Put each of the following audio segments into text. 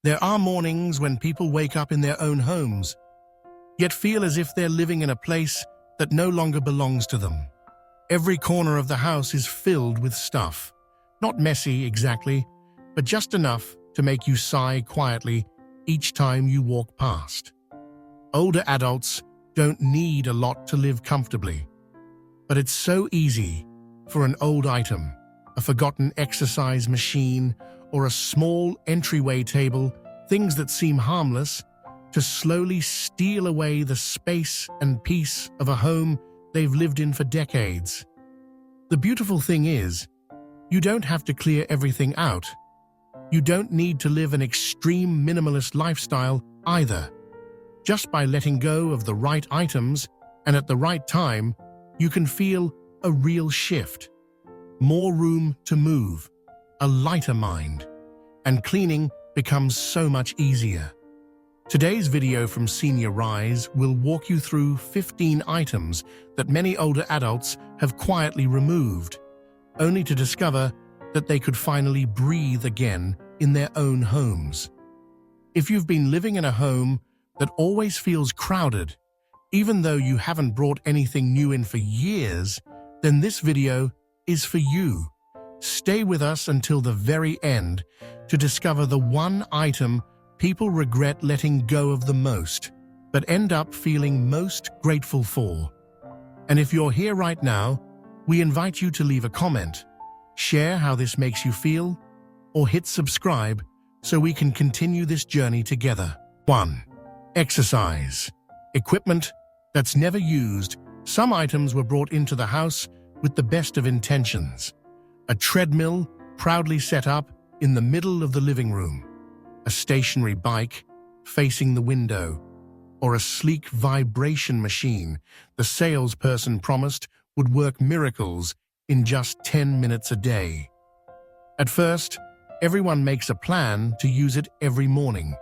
There are mornings when people wake up in their own homes, yet feel as if they're living in a place that no longer belongs to them. Every corner of the house is filled with stuff. Not messy exactly, but just enough to make you sigh quietly each time you walk past. Older adults don't need a lot to live comfortably, but it's so easy for an old item, a forgotten exercise machine, or a small entryway table, things that seem harmless, to slowly steal away the space and peace of a home they've lived in for decades. The beautiful thing is, you don't have to clear everything out. You don't need to live an extreme minimalist lifestyle either. Just by letting go of the right items and at the right time, you can feel a real shift. More room to move, a lighter mind, and cleaning becomes so much easier. Today's video from Senior Rise will walk you through 15 items that many older adults have quietly removed, only to discover that they could finally breathe again in their own homes. If you've been living in a home that always feels crowded, even though you haven't brought anything new in for years, then this video is for you. Stay with us until the very end to discover the one item people regret letting go of the most, but end up feeling most grateful for. And if you're here right now, we invite you to leave a comment, share how this makes you feel, or hit subscribe so we can continue this journey together. 1. Exercise. Equipment that's never used. Some items were brought into the house with the best of intentions. A treadmill proudly set up in the middle of the living room, a stationary bike facing the window, or a sleek vibration machine the salesperson promised would work miracles in just 10 minutes a day. At first, everyone makes a plan to use it every morning,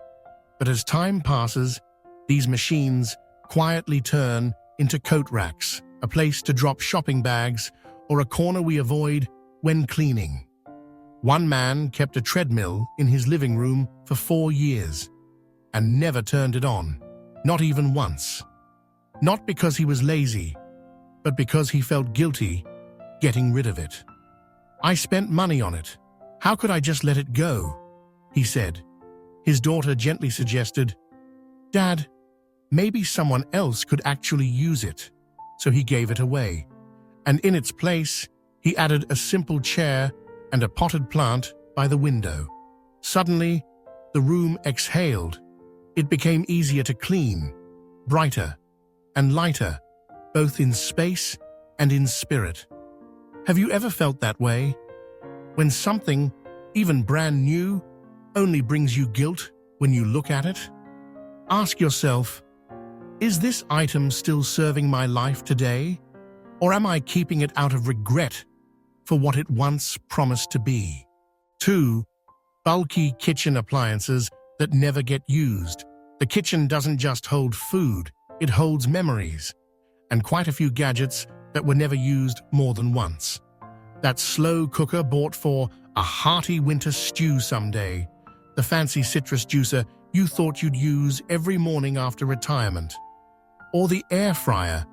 but as time passes, these machines quietly turn into coat racks, a place to drop shopping bags, or a corner we avoid when cleaning. One man kept a treadmill in his living room for 4 years and never turned it on, not even once. Not because he was lazy, but because he felt guilty getting rid of it. "I spent money on it. How could I just let it go?" he said. His daughter gently suggested, "Dad, maybe someone else could actually use it." So he gave it away. And in its place, he added a simple chair and a potted plant by the window. Suddenly, the room exhaled. It became easier to clean, brighter and lighter, both in space and in spirit. Have you ever felt that way? When something, even brand new, only brings you guilt when you look at it? Ask yourself, is this item still serving my life today? Or am I keeping it out of regret for what it once promised to be? 2. Bulky kitchen appliances that never get used. The kitchen doesn't just hold food, it holds memories, and quite a few gadgets that were never used more than once. That slow cooker bought for a hearty winter stew someday. The fancy citrus juicer you thought you'd use every morning after retirement. Or the air fryer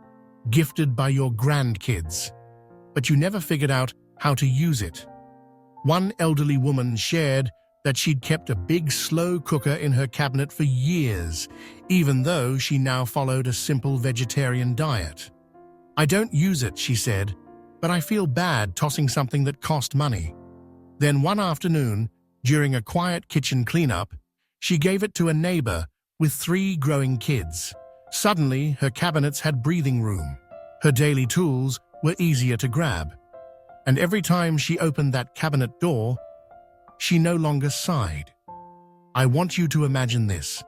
gifted by your grandkids, but you never figured out how to use it. One elderly woman shared that she'd kept a big slow cooker in her cabinet for years, even though she now followed a simple vegetarian diet. "I don't use it," she said, "but I feel bad tossing something that cost money." Then one afternoon, during a quiet kitchen cleanup, she gave it to a neighbor with 3 growing kids. Suddenly, her cabinets had breathing room. Her daily tools were easier to grab. And every time she opened that cabinet door, she no longer sighed. I want you to imagine this.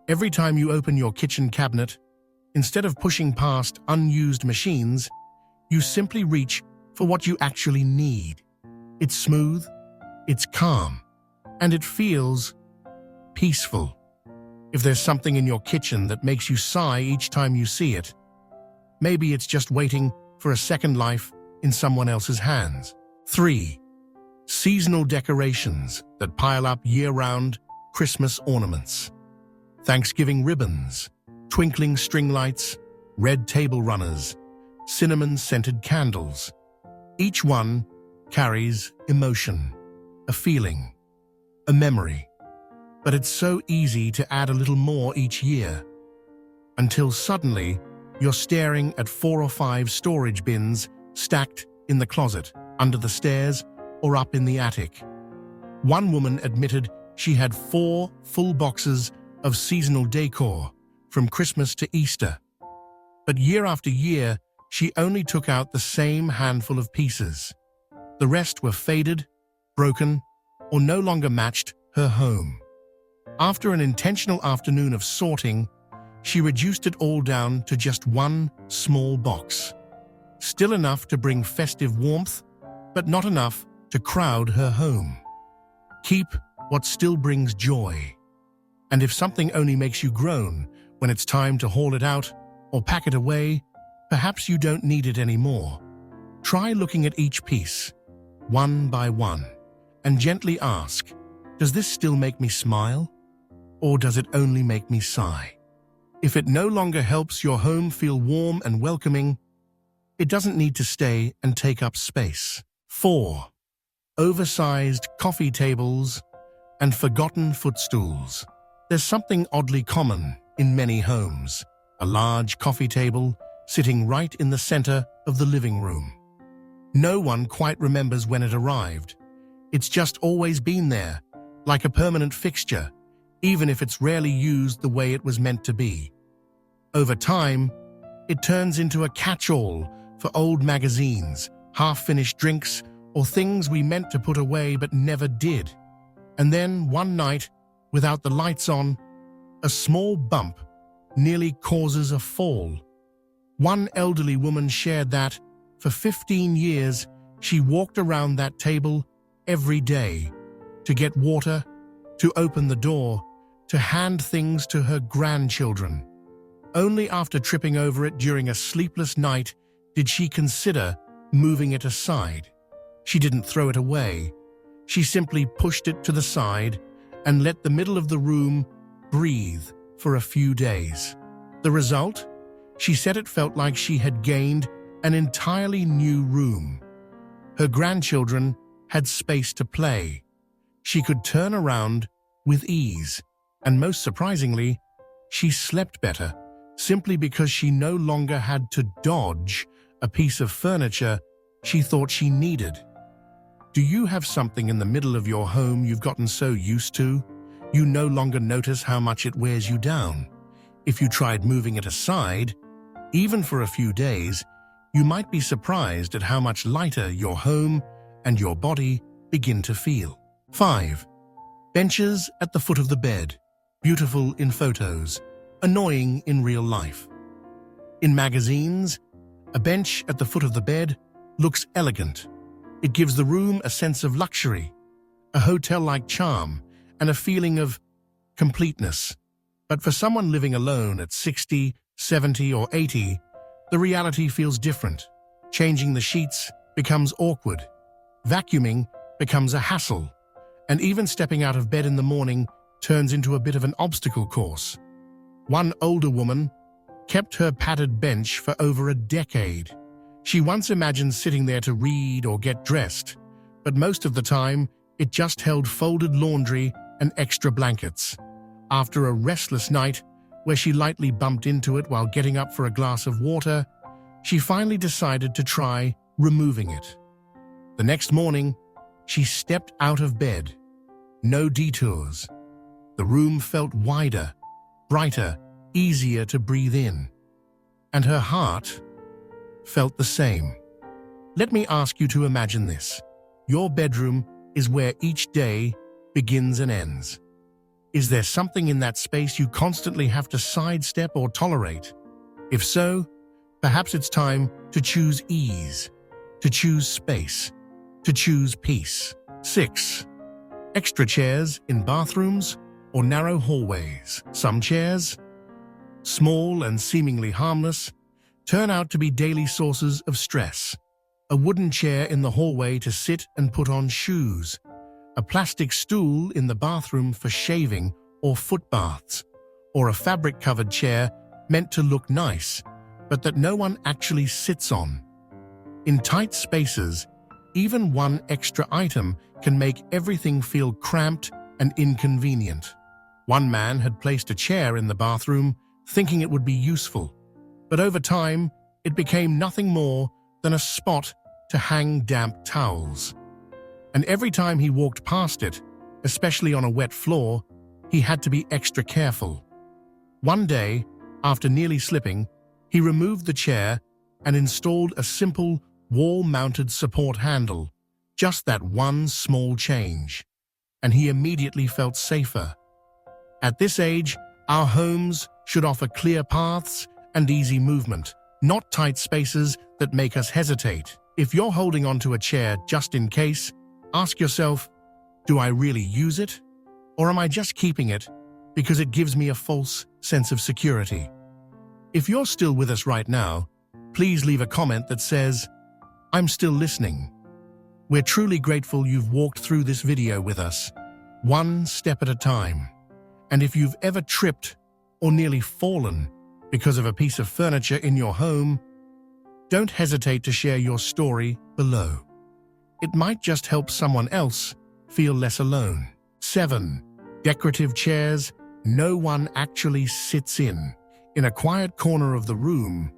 Every time you open your kitchen cabinet, instead of pushing past unused machines, you simply reach for what you actually need. It's smooth, it's calm, and it feels peaceful. If there's something in your kitchen that makes you sigh each time you see it, maybe it's just waiting for a second life in someone else's hands. 3. Seasonal decorations that pile up year-round, Christmas ornaments. Thanksgiving ribbons, twinkling string lights, red table runners, cinnamon-scented candles. Each one carries emotion, a feeling, a memory. But it's so easy to add a little more each year, until suddenly you're staring at 4 or 5 storage bins stacked in the closet, under the stairs, or up in the attic. One woman admitted she had 4 full boxes of seasonal decor from Christmas to Easter. But year after year, she only took out the same handful of pieces. The rest were faded, broken, or no longer matched her home. After an intentional afternoon of sorting, she reduced it all down to just one small box. Still enough to bring festive warmth, but not enough to crowd her home. Keep what still brings joy. And if something only makes you groan when it's time to haul it out or pack it away, perhaps you don't need it anymore. Try looking at each piece, one by one, and gently ask, does this still make me smile? Or does it only make me sigh? If it no longer helps your home feel warm and welcoming, it doesn't need to stay and take up space. 4. Oversized coffee tables and forgotten footstools. There's something oddly common in many homes. A large coffee table sitting right in the center of the living room. No one quite remembers when it arrived. It's just always been there, like a permanent fixture, even if it's rarely used the way it was meant to be. Over time, it turns into a catch-all for old magazines, half-finished drinks, or things we meant to put away but never did. And then, one night, without the lights on, a small bump nearly causes a fall. One elderly woman shared that, for 15 years, she walked around that table every day to get water, to open the door, to hand things to her grandchildren. Only after tripping over it during a sleepless night did she consider moving it aside. She didn't throw it away. She simply pushed it to the side and let the middle of the room breathe for a few days. The result? She said it felt like she had gained an entirely new room. Her grandchildren had space to play. She could turn around with ease, and most surprisingly, she slept better, simply because she no longer had to dodge a piece of furniture she thought she needed. Do you have something in the middle of your home you've gotten so used to, you no longer notice how much it wears you down? If you tried moving it aside, even for a few days, you might be surprised at how much lighter your home and your body begin to feel. 5. Benches at the foot of the bed. Beautiful in photos, annoying in real life. In magazines, a bench at the foot of the bed looks elegant. It gives the room a sense of luxury, a hotel-like charm, and a feeling of completeness. But for someone living alone at 60, 70, or 80, the reality feels different. Changing the sheets becomes awkward. Vacuuming becomes a hassle. And even stepping out of bed in the morning turns into a bit of an obstacle course. One older woman kept her padded bench for over a decade. She once imagined sitting there to read or get dressed, but most of the time it just held folded laundry and extra blankets. After a restless night where she lightly bumped into it while getting up for a glass of water, she finally decided to try removing it. The next morning, she stepped out of bed. No detours. The room felt wider, brighter, easier to breathe in. And her heart felt the same. Let me ask you to imagine this. Your bedroom is where each day begins and ends. Is there something in that space you constantly have to sidestep or tolerate? If so, perhaps it's time to choose ease, to choose space, to choose peace. 6. Extra chairs in bathrooms or narrow hallways. Some chairs, small and seemingly harmless, turn out to be daily sources of stress. A wooden chair in the hallway to sit and put on shoes. a plastic stool in the bathroom for shaving or foot baths, or a fabric-covered chair meant to look nice, but that no one actually sits on. In tight spaces, even one extra item can make everything feel cramped and inconvenient. One man had placed a chair in the bathroom thinking it would be useful, but over time, it became nothing more than a spot to hang damp towels. And every time he walked past it, especially on a wet floor, he had to be extra careful. One day, after nearly slipping, he removed the chair and installed a simple wall-mounted support handle, just that one small change, and he immediately felt safer. At this age, our homes should offer clear paths and easy movement, not tight spaces that make us hesitate. If you're holding onto a chair just in case, ask yourself, do I really use it? Or am I just keeping it because it gives me a false sense of security? If you're still with us right now, please leave a comment that says, I'm still listening. We're truly grateful you've walked through this video with us, one step at a time. And if you've ever tripped or nearly fallen because of a piece of furniture in your home, don't hesitate to share your story below. It might just help someone else feel less alone. 7. Decorative chairs no one actually sits in. In a quiet corner of the room,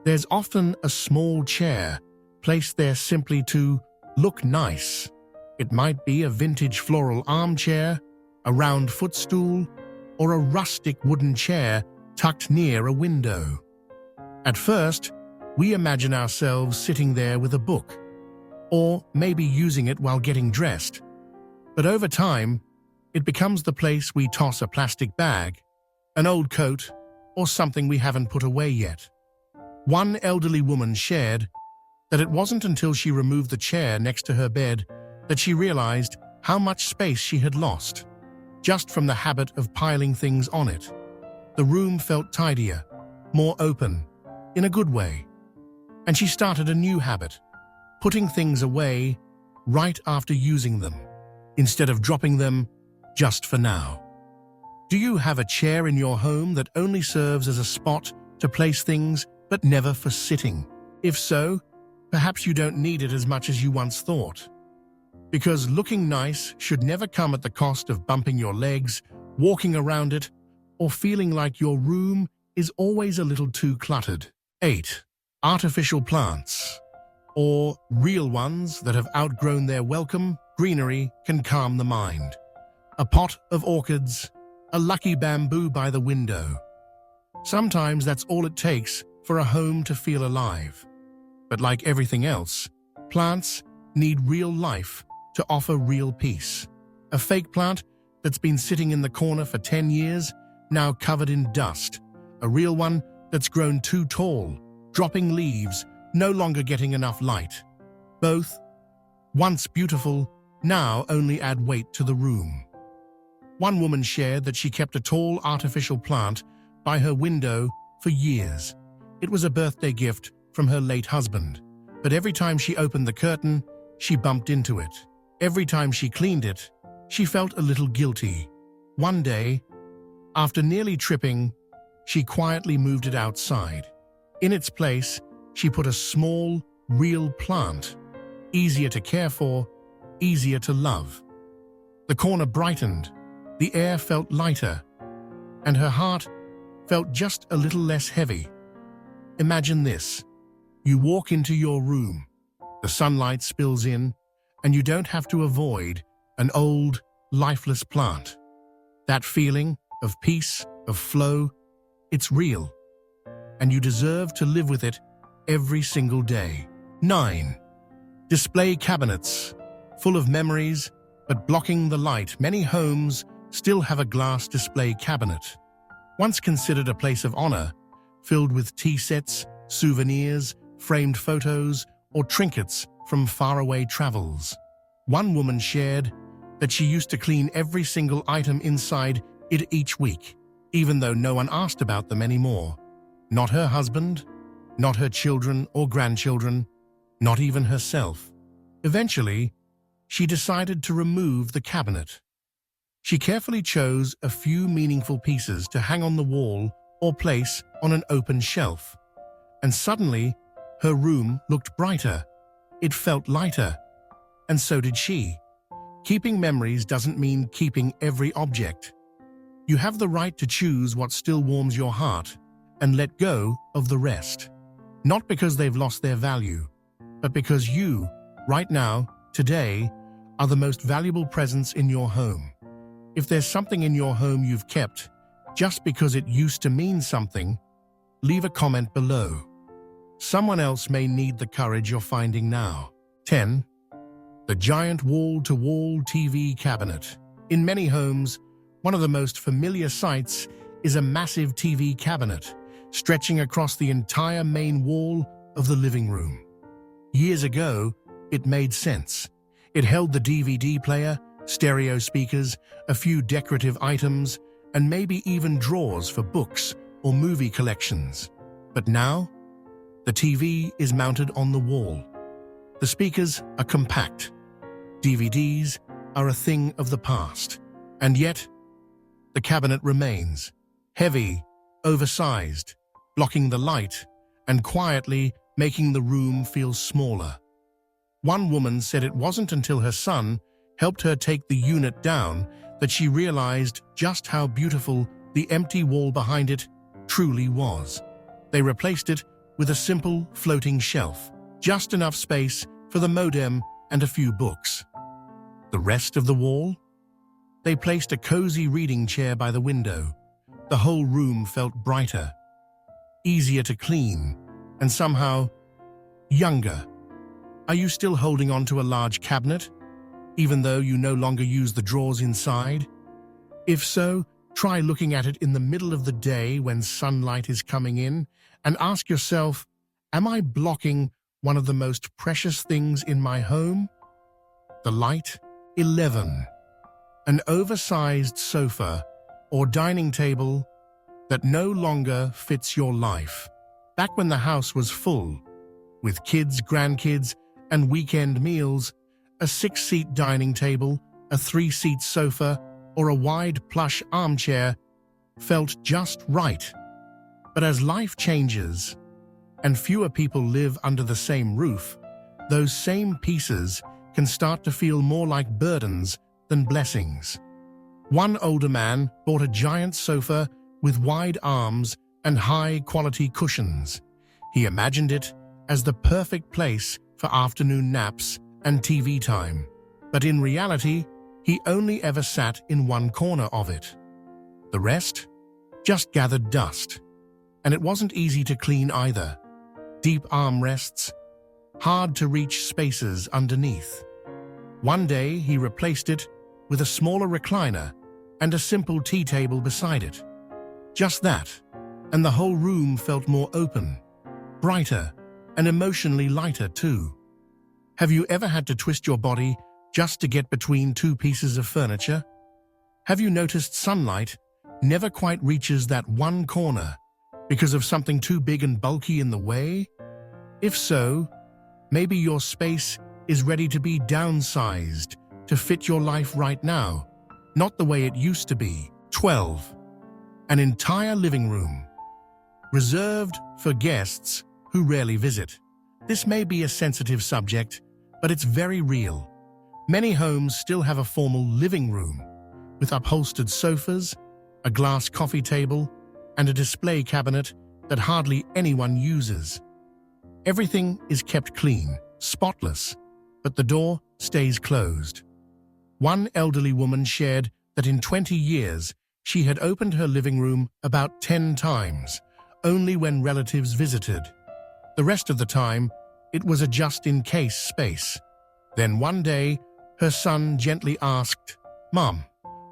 there's often a small chair placed there simply to look nice. It might be a vintage floral armchair, a round footstool, or a rustic wooden chair tucked near a window. At first, we imagine ourselves sitting there with a book, or maybe using it while getting dressed. But over time, it becomes the place we toss a plastic bag, an old coat, or something we haven't put away yet. One elderly woman shared that it wasn't until she removed the chair next to her bed that she realized how much space she had lost, just from the habit of piling things on it. The room felt tidier, more open, in a good way. And she started a new habit, putting things away right after using them, instead of dropping them just for now. Do you have a chair in your home that only serves as a spot to place things but never for sitting? If so, perhaps you don't need it as much as you once thought. Because looking nice should never come at the cost of bumping your legs, walking around it, or feeling like your room is always a little too cluttered. 8. Artificial plants, or real ones that have outgrown their welcome. Greenery can calm the mind. A pot of orchids, a lucky bamboo by the window. Sometimes that's all it takes for a home to feel alive. But like everything else, plants need real life to offer real peace. A fake plant that's been sitting in the corner for 10 years, now covered in dust. A real one that's grown too tall, dropping leaves, no longer getting enough light. Both, once beautiful, now only add weight to the room. One woman shared that she kept a tall artificial plant by her window for years. It was a birthday gift from her late husband, but every time she opened the curtain, she bumped into it. Every time she cleaned it, she felt a little guilty. One day, after nearly tripping, she quietly moved it outside. In its place, she put a small, real plant, easier to care for, easier to love. The corner brightened, the air felt lighter, and her heart felt just a little less heavy. Imagine this. You walk into your room, the sunlight spills in, and you don't have to avoid an old, lifeless plant. That feeling of peace, of flow, it's real, and you deserve to live with it every single day. 9. Display cabinets, full of memories, but blocking the light. Many homes still have a glass display cabinet, once considered a place of honor, filled with tea sets, souvenirs, framed photos, or trinkets from faraway travels. One woman shared that she used to clean every single item inside it each week, even though no one asked about them anymore. Not her husband, not her children or grandchildren, not even herself. Eventually, she decided to remove the cabinet. She carefully chose a few meaningful pieces to hang on the wall or place on an open shelf. And suddenly, her room looked brighter. It felt lighter. And so did she. Keeping memories doesn't mean keeping every object. You have the right to choose what still warms your heart and let go of the rest. Not because they've lost their value, but because you, right now, today, are the most valuable presence in your home. If there's something in your home you've kept just because it used to mean something, leave a comment below. Someone else may need the courage you're finding now. 10. The giant wall-to-wall TV cabinet. In many homes, one of the most familiar sights is a massive TV cabinet stretching across the entire main wall of the living room. Years ago, it made sense. It held the DVD player, stereo speakers, a few decorative items, and maybe even drawers for books or movie collections. But now, the TV is mounted on the wall. The speakers are compact. DVDs are a thing of the past. And yet, the cabinet remains, heavy, oversized, blocking the light, and quietly making the room feel smaller. One woman said it wasn't until her son helped her take the unit down that she realized just how beautiful the empty wall behind it truly was. They replaced it with a simple floating shelf, just enough space for the modem and a few books. The rest of the wall? They placed a cozy reading chair by the window. The whole room felt brighter, easier to clean, and somehow younger. Are you still holding on to a large cabinet, even though you no longer use the drawers inside? If so, try looking at it in the middle of the day when sunlight is coming in and ask yourself, am I blocking one of the most precious things in my home? The light. 11. An oversized sofa or dining table that no longer fits your life. Back when the house was full, with kids, grandkids, and weekend meals, a 6-seat dining table, a 3-seat sofa, or a wide plush armchair felt just right. But as life changes and fewer people live under the same roof, those same pieces can start to feel more like burdens than blessings. One older man bought a giant sofa with wide arms and high-quality cushions. He imagined it as the perfect place for afternoon naps and TV time. But in reality, he only ever sat in one corner of it. The rest just gathered dust. And it wasn't easy to clean either. Deep armrests, hard-to-reach spaces underneath. One day, he replaced it with a smaller recliner and a simple tea table beside it. Just that, and the whole room felt more open, brighter, and emotionally lighter too. Have you ever had to twist your body just to get between two pieces of furniture? Have you noticed sunlight never quite reaches that one corner because of something too big and bulky in the way? If so, maybe your space is ready to be downsized to fit your life right now, not the way it used to be. 12. An entire living room, reserved for guests who rarely visit. This may be a sensitive subject, but it's very real. Many homes still have a formal living room, with upholstered sofas, a glass coffee table, and a display cabinet that hardly anyone uses. Everything is kept clean, spotless, but the door stays closed. One elderly woman shared that in 20 years, she had opened her living room about 10 times, only when relatives visited. The rest of the time, it was a just-in-case space. Then one day, her son gently asked, "Mom,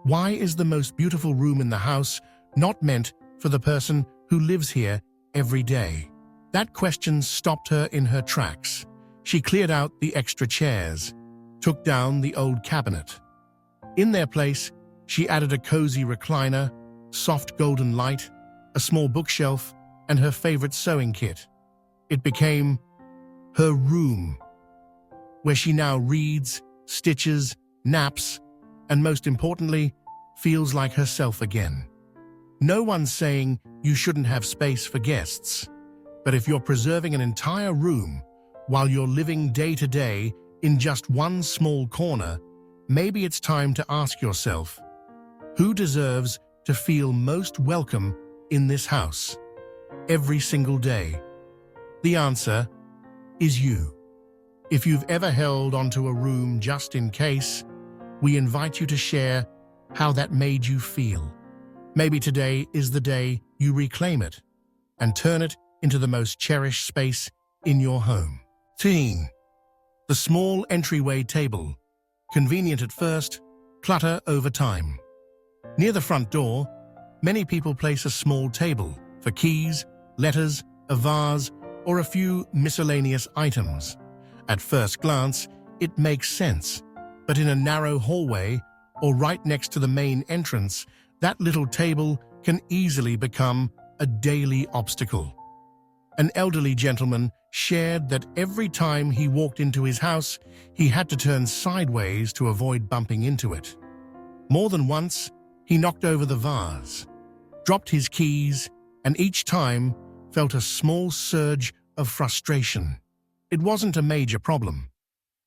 why is the most beautiful room in the house not meant for the person who lives here every day?" That question stopped her in her tracks. She cleared out the extra chairs, took down the old cabinet. In their place, she added a cozy recliner, soft golden light, a small bookshelf, and her favorite sewing kit. It became her room, where she now reads, stitches, naps, and most importantly, feels like herself again. No one's saying you shouldn't have space for guests, but if you're preserving an entire room while you're living day to day in just one small corner, maybe it's time to ask yourself, who deserves to feel most welcome in this house every single day? The answer is you. If you've ever held onto a room just in case, we invite you to share how that made you feel. Maybe today is the day you reclaim it and turn it into the most cherished space in your home. Teen. The small entryway table. Convenient at first, clutter over time. Near the front door, many people place a small table for keys, letters, a vase, or a few miscellaneous items. At first glance, it makes sense, but in a narrow hallway or right next to the main entrance, that little table can easily become a daily obstacle. An elderly gentleman shared that every time he walked into his house, he had to turn sideways to avoid bumping into it. More than once, he knocked over the vase, dropped his keys, and each time felt a small surge of frustration. It wasn't a major problem,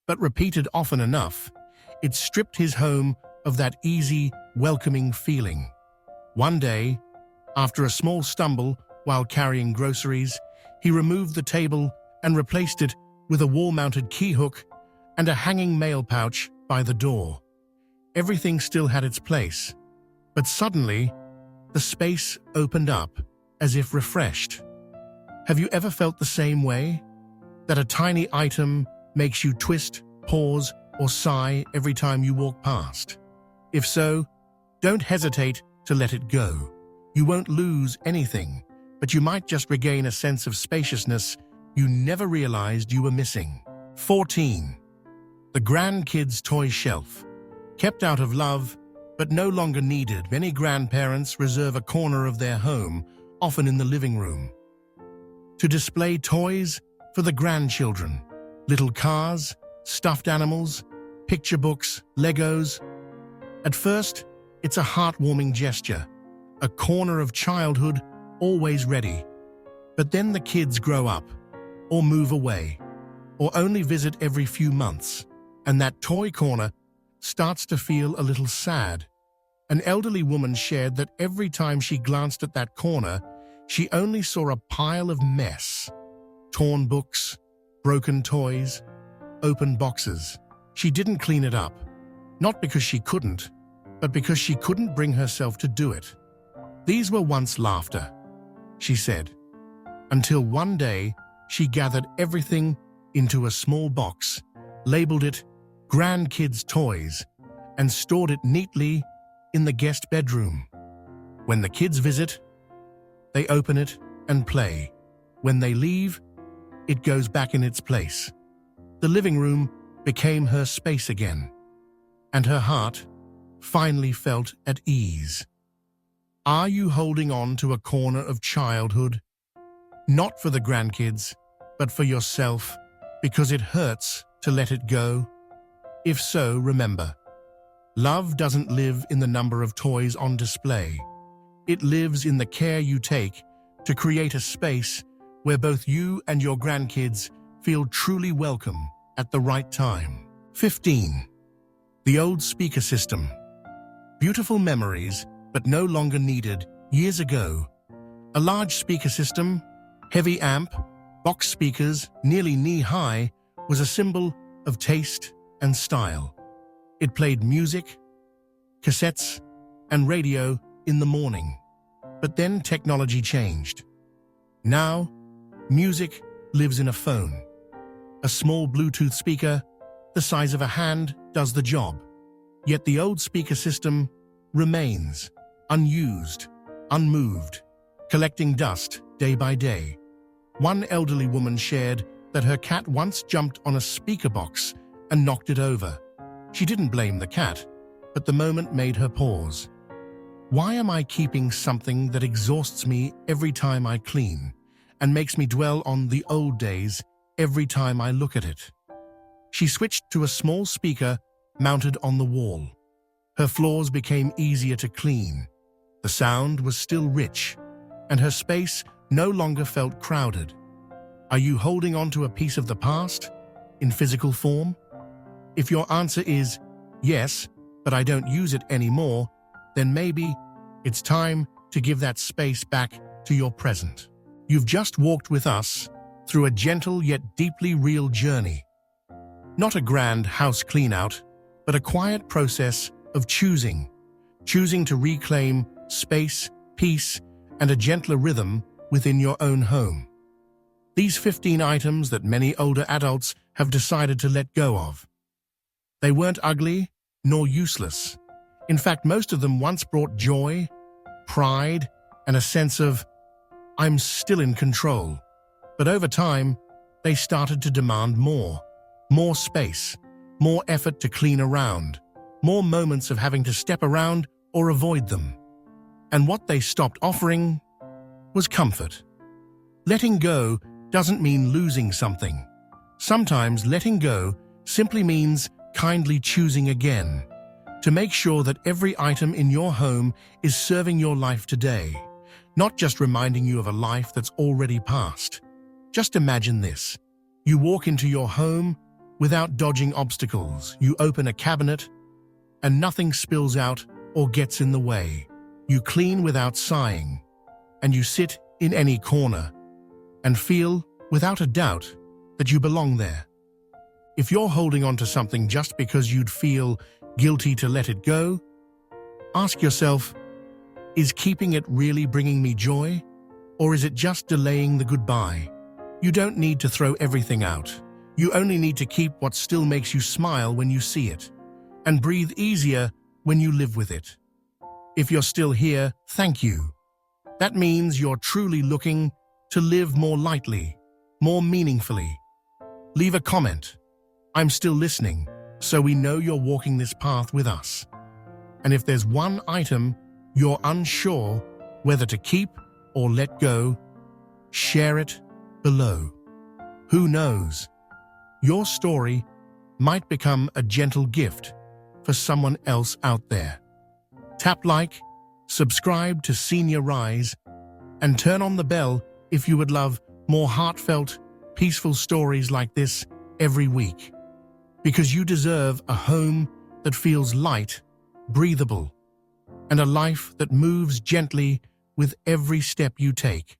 but repeated often enough, it stripped his home of that easy, welcoming feeling. One day, after a small stumble while carrying groceries, he removed the table and replaced it with a wall-mounted key hook and a hanging mail pouch by the door. Everything still had its place, but suddenly, the space opened up as if refreshed. Have you ever felt the same way? That a tiny item makes you twist, pause, or sigh every time you walk past? If so, don't hesitate to let it go. You won't lose anything, but you might just regain a sense of spaciousness you never realized you were missing. 14. The grandkids' toy shelf. Kept out of love, but no longer needed, many grandparents reserve a corner of their home, often in the living room, to display toys for the grandchildren. Little cars, stuffed animals, picture books, Legos. At first, it's a heartwarming gesture, a corner of childhood always ready. But then the kids grow up, or move away, or only visit every few months, and that toy corner starts to feel a little sad. An elderly woman shared that every time she glanced at that corner, she only saw a pile of mess. Torn books, broken toys, open boxes. She didn't clean it up, not because she couldn't, but because she couldn't bring herself to do it. These were once laughter, she said, until one day she gathered everything into a small box, labeled it Grandkids' Toys, and stored it neatly in the guest bedroom. When the kids visit, they open it and play. When they leave, it goes back in its place. The living room became her space again, and her heart finally felt at ease. Are you holding on to a corner of childhood? Not for the grandkids, but for yourself, because it hurts to let it go? If so, remember, love doesn't live in the number of toys on display. It lives in the care you take to create a space where both you and your grandkids feel truly welcome at the right time. 15. The old speaker system. Beautiful memories, but no longer needed years ago. A large speaker system, heavy amp, box speakers, nearly knee-high, was a symbol of taste and style. It played music, cassettes, and radio in the morning. But then technology changed. Now, music lives in a phone. A small Bluetooth speaker, the size of a hand, does the job. Yet the old speaker system remains, unused, unmoved, collecting dust day by day. One elderly woman shared that her cat once jumped on a speaker box and knocked it over. She didn't blame the cat, but the moment made her pause. Why am I keeping something that exhausts me every time I clean and makes me dwell on the old days every time I look at it? She switched to a small speaker mounted on the wall. Her floors became easier to clean. The sound was still rich, and her space no longer felt crowded. Are you holding on to a piece of the past in physical form? If your answer is yes, but I don't use it anymore, then maybe it's time to give that space back to your present. You've just walked with us through a gentle yet deeply real journey. Not a grand house clean-out, but a quiet process of choosing to reclaim space, peace, and a gentler rhythm within your own home. These 15 items that many older adults have decided to let go of. They weren't ugly nor useless. In fact, most of them once brought joy, pride, and a sense of, I'm still in control. But over time, they started to demand more space, more effort to clean around, more moments of having to step around or avoid them. And what they stopped offering was comfort. Letting go doesn't mean losing something. Sometimes letting go simply means kindly choosing again, to make sure that every item in your home is serving your life today, not just reminding you of a life that's already passed. Just imagine this. You walk into your home without dodging obstacles. You open a cabinet and nothing spills out or gets in the way. You clean without sighing, and you sit in any corner and feel, without a doubt, that you belong there. If you're holding on to something just because you'd feel guilty to let it go, ask yourself, is keeping it really bringing me joy, or is it just delaying the goodbye? You don't need to throw everything out. You only need to keep what still makes you smile when you see it, and breathe easier when you live with it. If you're still here, thank you. That means you're truly looking to live more lightly, more meaningfully. Leave a comment. I'm still listening, so we know you're walking this path with us. And if there's one item you're unsure whether to keep or let go, share it below. Who knows? Your story might become a gentle gift for someone else out there. Tap like, subscribe to Senior Rise, and turn on the bell if you would love more heartfelt, peaceful stories like this every week. Because you deserve a home that feels light, breathable, and a life that moves gently with every step you take.